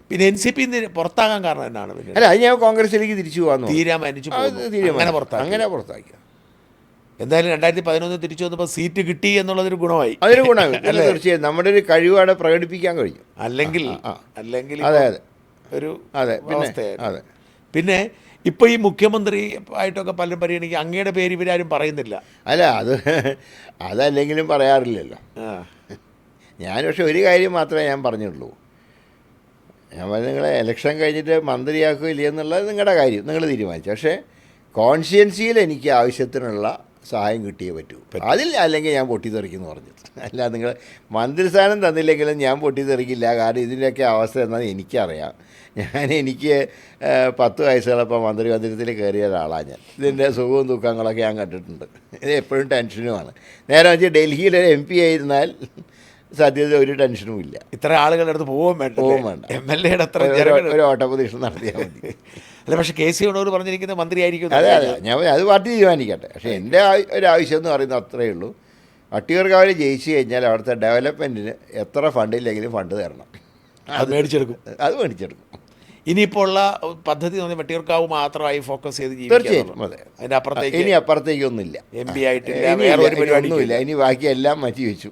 പിന്നെ NCP പുറത്താകാൻ കാരണം എന്നാണ് പിന്നെ അല്ല, അത് ഞാൻ കോൺഗ്രസിലേക്ക് തിരിച്ചു പോകാൻ തീരുമാനിച്ചു അങ്ങനെ പുറത്താക്കി. എന്തായാലും 2011 തിരിച്ചു വന്നപ്പോൾ സീറ്റ് കിട്ടി എന്നുള്ളതൊരു ഗുണമായി. അതൊരു ഗുണമായി. അല്ല, തീർച്ചയായും നമ്മുടെ ഒരു കഴിവാണ് പ്രകടിപ്പിക്കാൻ കഴിഞ്ഞു. അല്ലെങ്കിൽ അതെ അതെ ഒരു അതെ അവസ്ഥയായിരുന്നു. അതെ. പിന്നെ ഇപ്പോൾ ഈ മുഖ്യമന്ത്രി ആയിട്ടൊക്കെ പലരും പരിഗണിക്കുക, അങ്ങയുടെ പേര് ഇവരാരും പറയുന്നില്ല. അല്ല, അതല്ലെങ്കിലും പറയാറില്ലല്ലോ. ഞാൻ പക്ഷെ ഒരു കാര്യം മാത്രമേ ഞാൻ പറഞ്ഞുള്ളൂ. ഞാൻ പറഞ്ഞ നിങ്ങളെ ഇലക്ഷൻ കഴിഞ്ഞിട്ട് മന്ത്രിയാക്കുകയില്ല എന്നുള്ളത് നിങ്ങളുടെ കാര്യം, നിങ്ങൾ തീരുമാനിച്ചു. പക്ഷേ കോൺസ്റ്റിറ്റ്യുവൻസിയിൽ എനിക്ക് ആവശ്യത്തിനുള്ള സഹായം കിട്ടിയേ പറ്റൂ. അതിൽ അല്ലെങ്കിൽ ഞാൻ പൊട്ടിത്തെറിക്കുന്നു പറഞ്ഞു. അല്ല, നിങ്ങൾ മന്ത്രിസ്ഥാനം തന്നില്ലെങ്കിലും ഞാൻ പൊട്ടിത്തെറിക്കില്ല. കാരണം ഇതിൻ്റെയൊക്കെ അവസ്ഥ എന്നാൽ എനിക്കറിയാം. എനിക്ക് 10 വയസ്സുള്ളപ്പോൾ മന്ത്രിമന്ദിരത്തിൽ കയറിയ ഒരാളാണ് ഞാൻ. ഇതിൻ്റെ സുഖവും ദുഃഖങ്ങളൊക്കെ ഞാൻ കണ്ടിട്ടുണ്ട്. ഇത് എപ്പോഴും ടെൻഷനുമാണ്. നേരെ വെച്ച് ഡൽഹിയിലൊരു MP ആയിരുന്നാൽ സത്യത്തിൽ ഒരു ടെൻഷനും ഇല്ല. ഇത്ര ആളുകളുടെ അടുത്ത് പോവും വേണ്ട. MLA-യുടെ അത്ര ഒരു ഓട്ടപ്രദക്ഷിണം നടത്തിയാൽ മതി. അല്ല, പക്ഷേ KC വേണൂർ പറഞ്ഞിരിക്കുന്ന മന്ത്രിയായിരിക്കും. അതെ അതെ, ഞാൻ അത് പാർട്ടി തീരുമാനിക്കട്ടെ. പക്ഷേ എൻ്റെ ഒരു ആവശ്യം എന്ന് പറയുന്നത് അത്രയേ ഉള്ളൂ. വട്ടിയൂർക്കാവിൽ ജയിച്ചു കഴിഞ്ഞാൽ അവിടുത്തെ ഡെവലപ്മെൻറ്റിന് എത്ര ഫണ്ടില്ലെങ്കിലും ഫണ്ട് തരണം. അത് മേടിച്ചെടുക്കും. ഇനിയിപ്പോൾ ഉള്ള പദ്ധതി എന്ന് പറഞ്ഞാൽ വട്ടിയൂർക്കാവ് മാത്രമായി ഫോക്കസ് ചെയ്ത് തീർച്ചയായും. അതെ, അതിൻ്റെ അപ്പുറത്തേക്ക് ഇനി അപ്പുറത്തേക്കൊന്നുമില്ല. MP ആയിട്ടില്ല, വേറെ ഒരു പരിപാടിയൊന്നുമില്ല. ഇനി ബാക്കി എല്ലാം മാറ്റി വെച്ചു.